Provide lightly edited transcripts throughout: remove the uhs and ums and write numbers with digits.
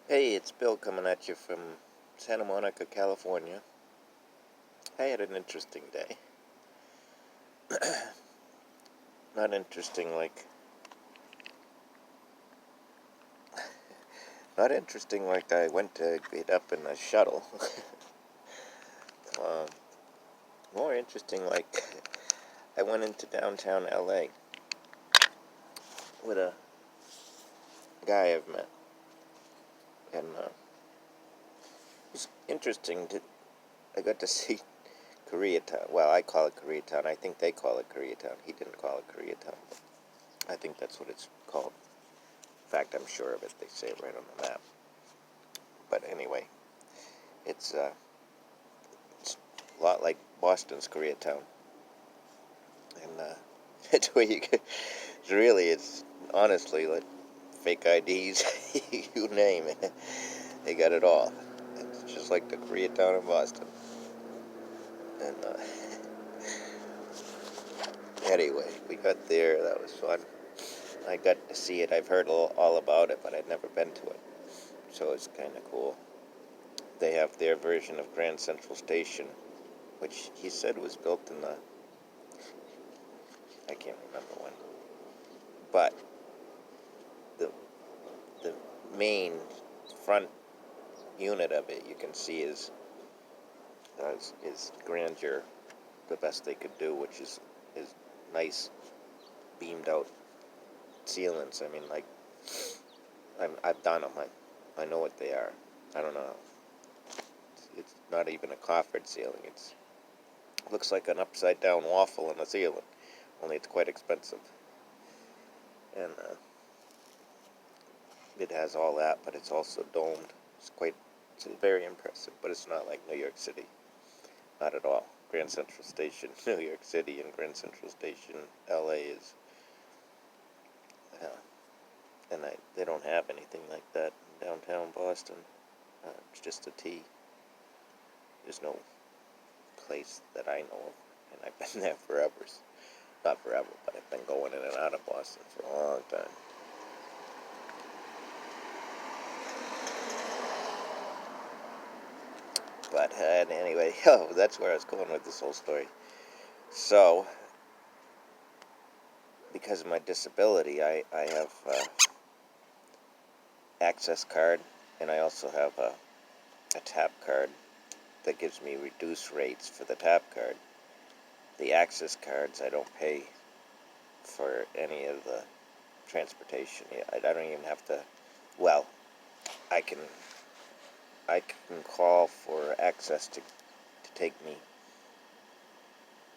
Hey, it's Bill coming at you from Santa Monica, California. I had an interesting day. Not interesting like I went to get up in a shuttle. uh, More interesting like I went into downtown LA with a guy I've met. And it was interesting. I got to see Koreatown. Well, I call it Koreatown. I think they call it Koreatown. He didn't call it Koreatown. I think that's what it's called. In fact, I'm sure of it. They say it right on the map. But anyway, it's it's a lot like Boston's Koreatown, and it's where you get. It's honestly like fake IDs, you name it, they got it all. It's just like the Koreatown in Boston. And anyway, we got there. That was fun. I got to see it. I've heard all about it, but I'd never been to it, so it's kind of cool. They have their version of Grand Central Station, which he said was built in the I can't remember when, but the the main front unit of it you can see is grandeur, the best they could do, which is nice beamed out ceilings. I mean, like I've done them. I know what they are. I don't know. It's not even a coffered ceiling. It looks like an upside down waffle in a ceiling, only it's quite expensive. And it has all that, but it's also domed. It's very impressive, but it's not like New York City. Not at all. Grand Central Station, New York City, and Grand Central Station, LA is, uh, they don't have anything like that in downtown Boston. It's just a T. There's no place that I know of, and I've been there forever. Not forever, but I've been going in and out of Boston for a long time. But anyway, that's where I was going with this whole story. So, because of my disability, I have access card, and I also have a tap card that gives me reduced rates for the tap card. The access cards, I don't pay for any of the transportation. I don't even have to. Well, I can I can call for access to take me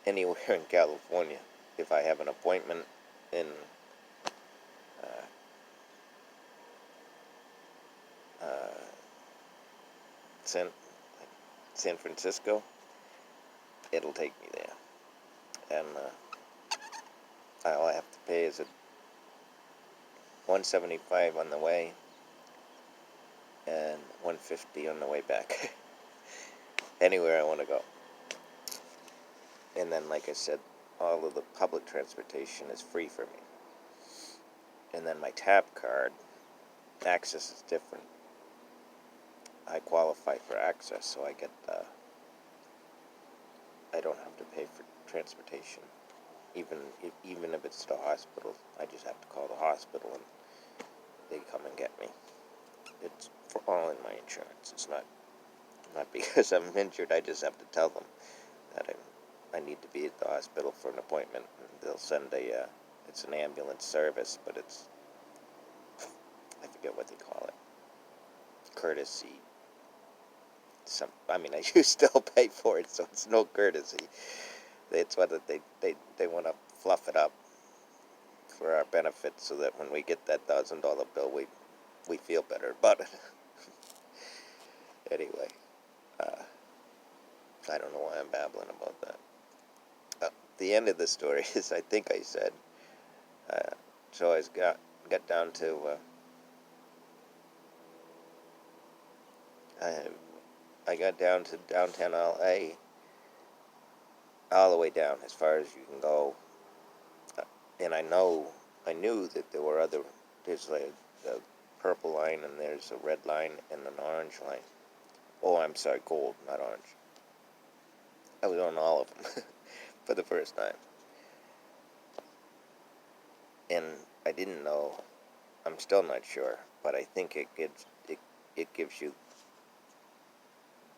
anywhere in California if I have an appointment in uh, uh, San San Francisco. It'll take me there, and all I have to pay is a $175 on the way and $150 on the way back. Anywhere I want to go. And then, like I said, all of the public transportation is free for me. And then my tap card, access is different. I qualify for access, so I don't have to pay for transportation. Even if it's to the hospital, I just have to call the hospital and they come and get me. It's for all in my insurance. It's not because I'm injured. I just have to tell them that I need to be at the hospital for an appointment, and they'll send it's an ambulance service, but I forget what they call it, courtesy. You still pay for it, so it's no courtesy. It's whether they want to fluff it up for our benefit, so that when we get that $1,000 bill, we feel better about it. Anyway, uh, I don't know why I'm babbling about that. The end of the story is, I think I said, so I got down to, I got down to downtown LA, all the way down as far as you can go, and I knew that there's like purple line, and there's a red line and an orange line. Oh, I'm sorry, gold, not orange. I was on all of them for the first time. And I didn't know, I'm still not sure, but I think it gives you,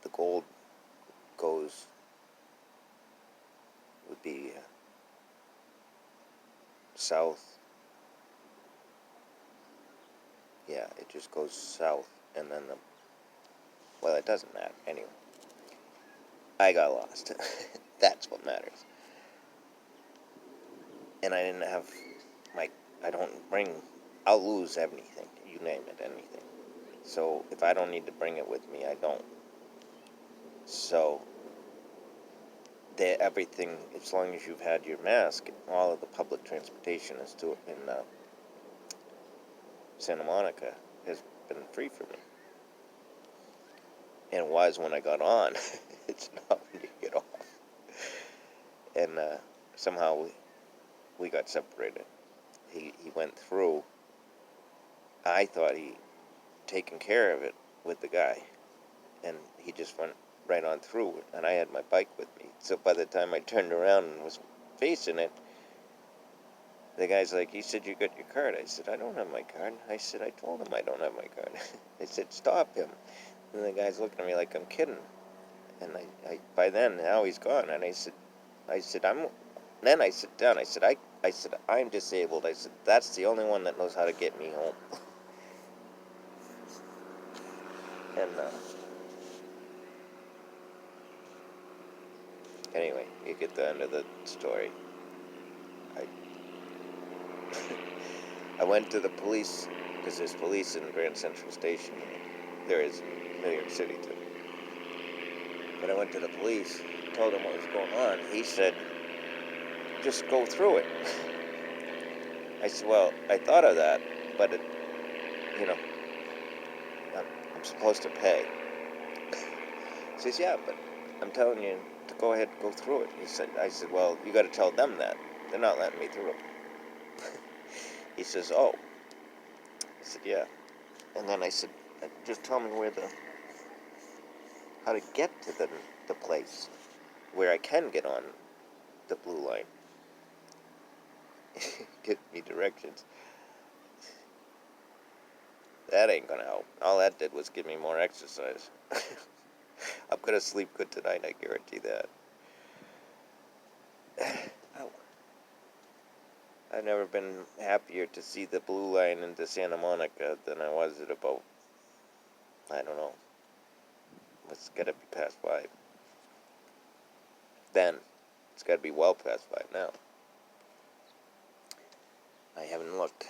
the gold goes, would be south. Yeah, it just goes south, and then well, it doesn't matter. Anyway, I got lost. That's what matters. And I didn't have I don't bring, I'll lose anything, you name it, anything. So if I don't need to bring it with me, I don't. So everything, as long as you've had your mask, all of the public transportation in Santa Monica has been free for me. And it was when I got on. It's not when you get off. And somehow we got separated. He went through. I thought he taken care of it with the guy, and he just went right on through, and I had my bike with me. So by the time I turned around and was facing it, the guy's like, "You said you got your card." I said, "I don't have my card." I said, "I told him I don't have my card." I said, "Stop him." And the guy's looking at me like I'm kidding. And I by then, now he's gone. And I said, then I sit down. I said, I'm disabled. I said, that's the only one that knows how to get me home. And anyway, you get the end of the story. I I went to the police, because there's police in Grand Central Station. There is in New York City too. But I went to the police, told him what was going on. He said, just go through it. I said, well, I thought of that, but you know, I'm supposed to pay. He says, yeah, but I'm telling you to go ahead and go through it. I said, well, you got to tell them that. They're not letting me through. He says, oh. I said, yeah. And then I said, just tell me how to get to the place where I can get on the blue line. Give me directions. That ain't gonna help. All that did was give me more exercise. I'm gonna sleep good tonight, I guarantee that. I've never been happier to see the blue line into Santa Monica than I was at about, I don't know, it's gotta be past 5. Then, it's gotta be well past 5 now. I haven't looked.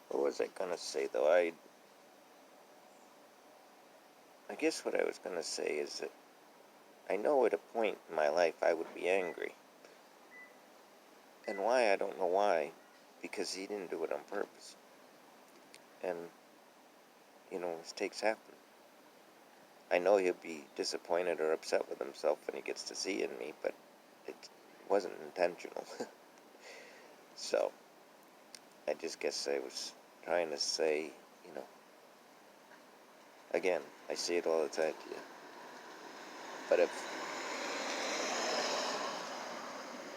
What was I gonna say, though? I guess what I was gonna say is that I know at a point in my life I would be angry. And why, I don't know why. Because he didn't do it on purpose. And, mistakes happen. I know he'll be disappointed or upset with himself when he gets to see in me, but it wasn't intentional. So, I just guess I was trying to say, again, I say it all the time to you. But if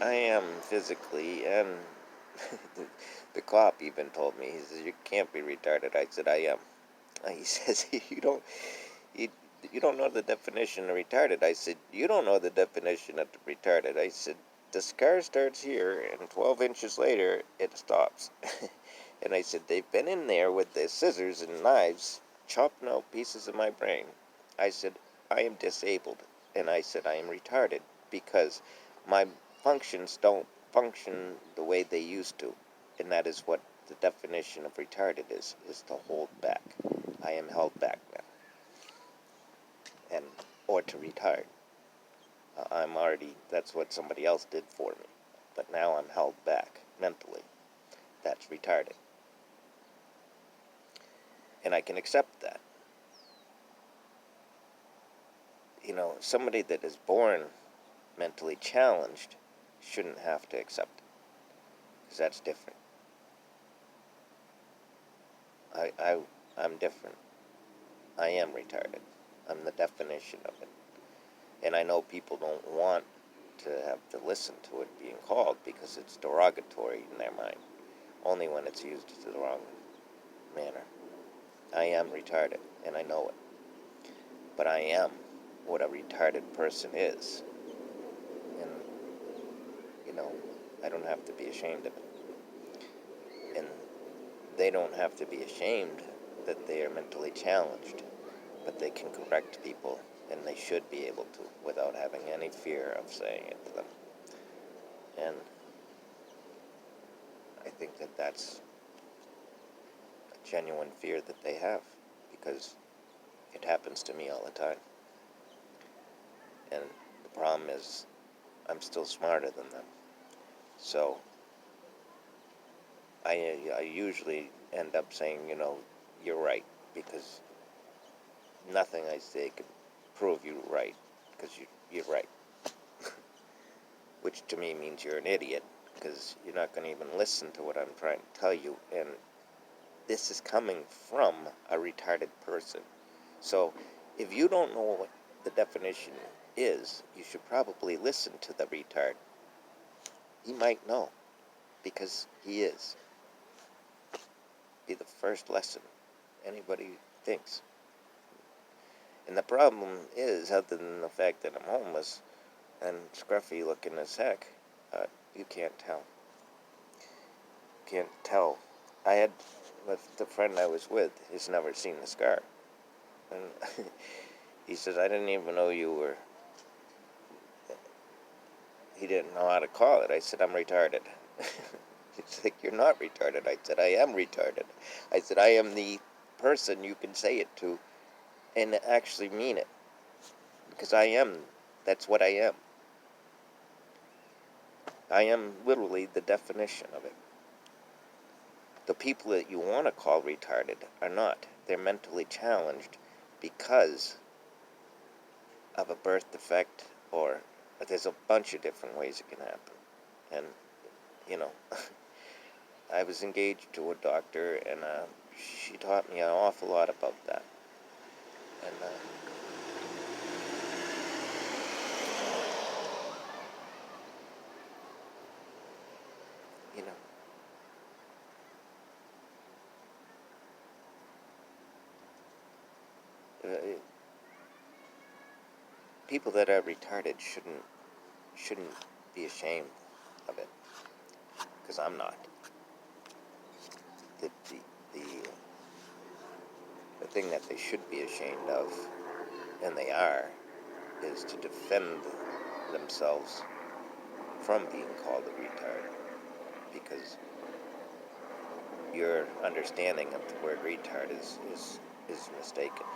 I am physically, and the cop even told me, he says, you can't be retarded. I said, I am. He says, you, you don't know the definition of retarded. I said, you don't know the definition of retarded. I said, the scar starts here, and 12 inches later, it stops. And I said, they've been in there with their scissors and knives, chopping out pieces of my brain. I said, I am disabled. And I said, I am retarded because my functions don't function the way they used to. And that is what the definition of retarded is to hold back. I am held back now. Or to retard. I'm already, that's what somebody else did for me. But now I'm held back mentally. That's retarded. And I can accept that. Somebody that is born mentally challenged shouldn't have to accept it. because that's different. I'm different. I am retarded. I'm the definition of it. And I know people don't want to have to listen to it being called because it's derogatory in their mind, only when it's used in the wrong manner. I am retarded, and I know it. But I am what a retarded person is. And, I don't have to be ashamed of it. And they don't have to be ashamed that they are mentally challenged, but they can correct people, and they should be able to without having any fear of saying it to them. And I think that that's a genuine fear that they have, because it happens to me all the time. And the problem is, I'm still smarter than them. So I usually end up saying, you're right, because nothing I say can prove you right, because you're right. Which to me means you're an idiot, because you're not going to even listen to what I'm trying to tell you. And this is coming from a retarded person. So if you don't know what the definition is, you should probably listen to the retard. He might know, because he is. Be the first lesson anybody thinks. And the problem is, other than the fact that I'm homeless and scruffy looking as heck, you can't tell. Can't tell. I had, with the friend I was with, he's never seen the scar. And he says, I didn't even know you were, he didn't know how to call it. I said, I'm retarded. He's like, you're not retarded. I said, I am retarded. I said, I am the person you can say it to and actually mean it. Because I am. That's what I am. I am literally the definition of it. The people that you want to call retarded are not. They're mentally challenged because of a birth defect, or there's a bunch of different ways it can happen. And, I was engaged to a doctor, and she taught me an awful lot about that. And, people that are retarded shouldn't be ashamed of it, because I'm not. The, the, the, the thing that they should be ashamed of, and they are, is to defend themselves from being called a retard, because your understanding of the word retard is mistaken.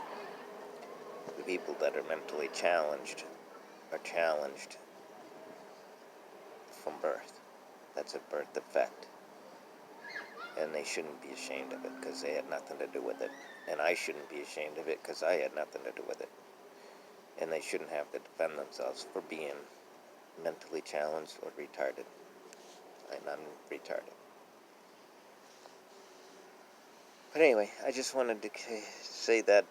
The people that are mentally challenged are challenged from birth. That's a birth defect. And they shouldn't be ashamed of it, because they had nothing to do with it. And I shouldn't be ashamed of it, because I had nothing to do with it. And they shouldn't have to defend themselves for being mentally challenged or retarded. And I'm retarded. But anyway, I just wanted to say that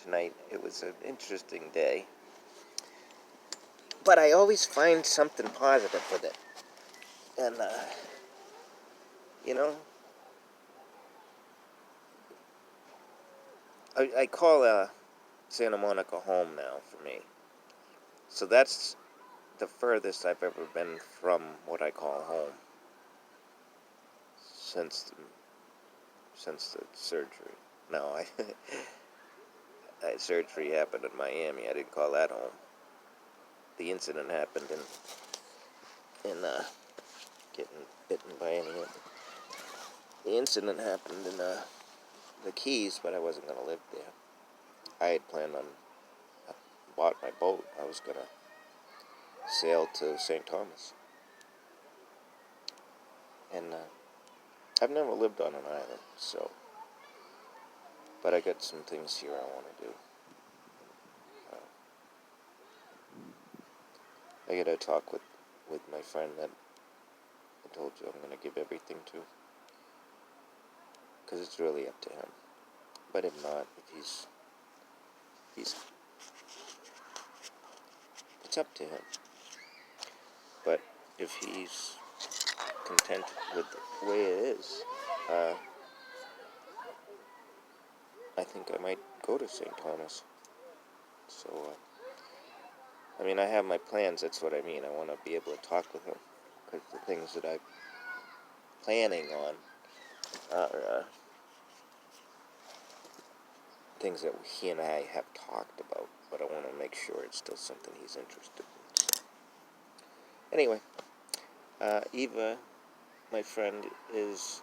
tonight. It was an interesting day. But I always find something positive with it. And, I call Santa Monica home now for me. So that's the furthest I've ever been from what I call home since the surgery. No, surgery happened in Miami. I didn't call that home. The incident happened in getting bitten by an ant. The incident happened in the Keys, but I wasn't going to live there. I had planned on, I bought my boat. I was going to sail to St. Thomas. And I've never lived on an island, so, but I got some things here I want to do. I got to talk with my friend that I told you I'm going to give everything anything to, because it's really up to him. But if not, if he's it's up to him. But if he's content with the way it is, I think I might go to St. Thomas. So, I mean, I have my plans, that's what I mean. I want to be able to talk with him, because the things that I'm planning on are things that he and I have talked about, but I want to make sure it's still something he's interested in. So, anyway, Eva, my friend, is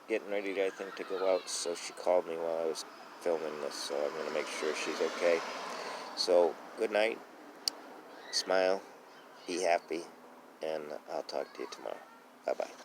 getting ready, I think, to go out, so she called me while I was filming this, so I'm going to make sure she's okay. So, good night, smile, be happy, and I'll talk to you tomorrow. Bye-bye.